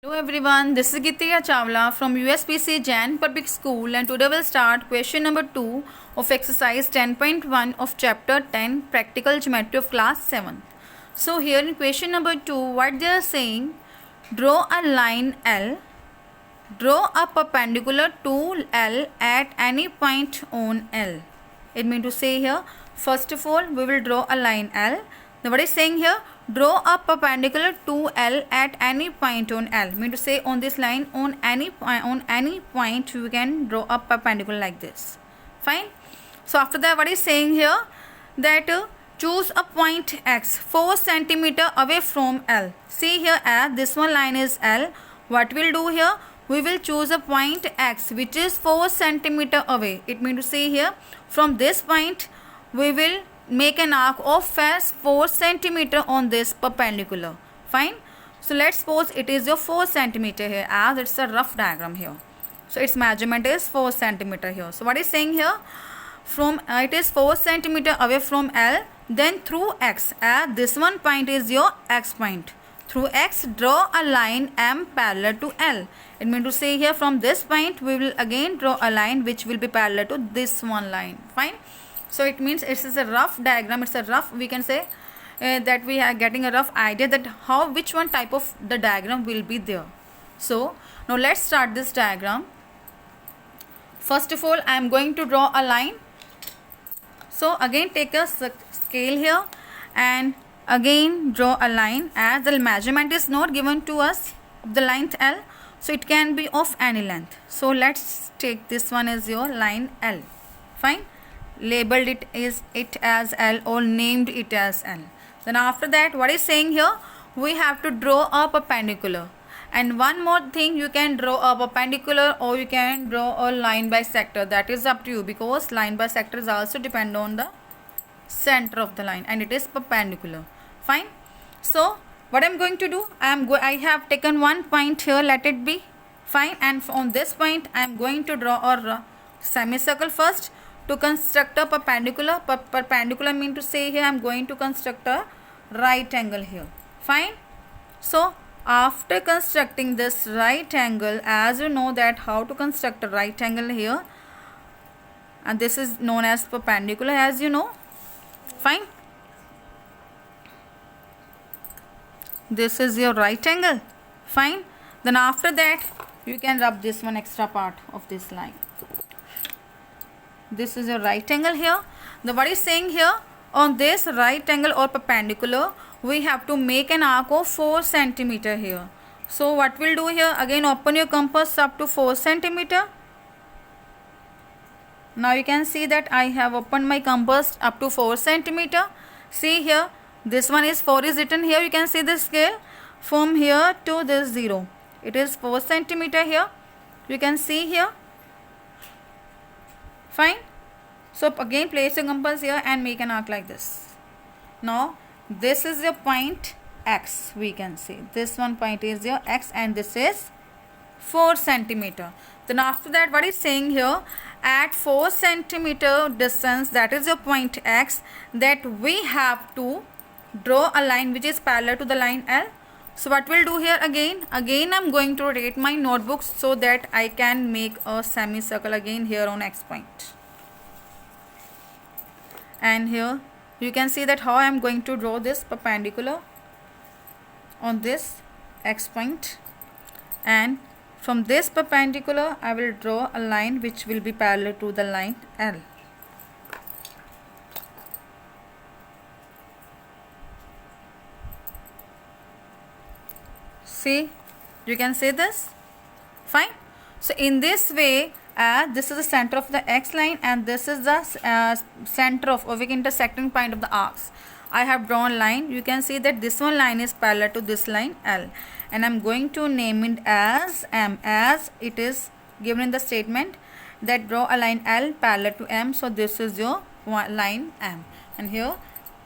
Hello everyone, this is Geetiya Chawla from USPC Jain Public School, and today we'll start question number 2 of exercise 10.1 of chapter 10 practical geometry of class 7. So here in question number 2 what they are saying, draw a line L, draw a perpendicular to L at any point on L. It means to say here, first of all we will draw a line L. Now what is saying here, draw a perpendicular to L at any point on L. Mean to say on this line on any point you can draw a perpendicular like this. Fine. So after that what is saying here, that choose a point X 4 cm away from L. See here, as this one line is L, what we'll do here, we will choose a point X which is 4 cm away. It means to say here, from this point we will make an arc of 4 cm on this perpendicular. Fine. So let's suppose it is your 4 cm here, as it's a rough diagram here. So its measurement is 4 cm here. So what is saying here, from it is 4 cm away from L, then through X, as this one point is your X point, through X draw a line M parallel to L. It means to say here, from this point we will again draw a line which will be parallel to this one line. Fine. So it means it is a rough diagram, it's a rough, we can say that we are getting a rough idea that how which one type of the diagram will be there. So now let's start this diagram. First of all I am going to draw a line. So again take a scale here and again draw a line, as the measurement is not given to us of the length L, so it can be of any length. So let's take this one as your line L. Fine. Labeled it as L or named it as L. Then after that what is saying here, we have to draw a perpendicular. And one more thing, you can draw a perpendicular or you can draw a line bisector. That is up to you, because line bisectors also depend on the center of the line and it is perpendicular. Fine. So what I'm going to do, I have taken one point here, let it be. Fine. And on this point I am going to draw a semicircle first to construct a perpendicular. Perpendicular mean to say here I am going to construct a right angle here. Fine. So after constructing this right angle, as you know that how to construct a right angle here, and this is known as perpendicular, as you know. Fine. This is your right angle. Fine. Then after that you can rub this one extra part of this line. This is your right angle here. The what is saying here, on this right angle or perpendicular we have to make an arc of 4 cm here. So what we'll do here, again open your compass up to 4 cm. Now you can see that I have opened my compass up to 4 cm. See here, this one is 4 is written here. You can see the scale from here to this 0. It is 4 cm here. You can see here. Fine. So again place your compass here and make an arc like this. Now this is your point X, we can say. This one point is your X and this is 4 cm. Then after that what is saying here, at 4 cm distance, that is your point X, that we have to draw a line which is parallel to the line L. So what we'll do here, again I'm going to rotate my notebook so that I can make a semicircle again here on X point. And here you can see that how I am going to draw this perpendicular on this X point, and from this perpendicular I will draw a line which will be parallel to the line L. See, you can see this. Fine. So in this way, this is the center of the X line and this is the center of, or intersecting point of the arcs. I have drawn line. You can see that this one line is parallel to this line L, and I'm going to name it as M, as it is given in the statement that draw a line L parallel to M. So this is your line M, and here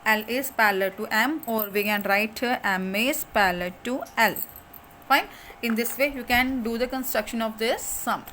L is parallel to M, or we can write here M is parallel to L. Fine. In this way you can do the construction of this sum.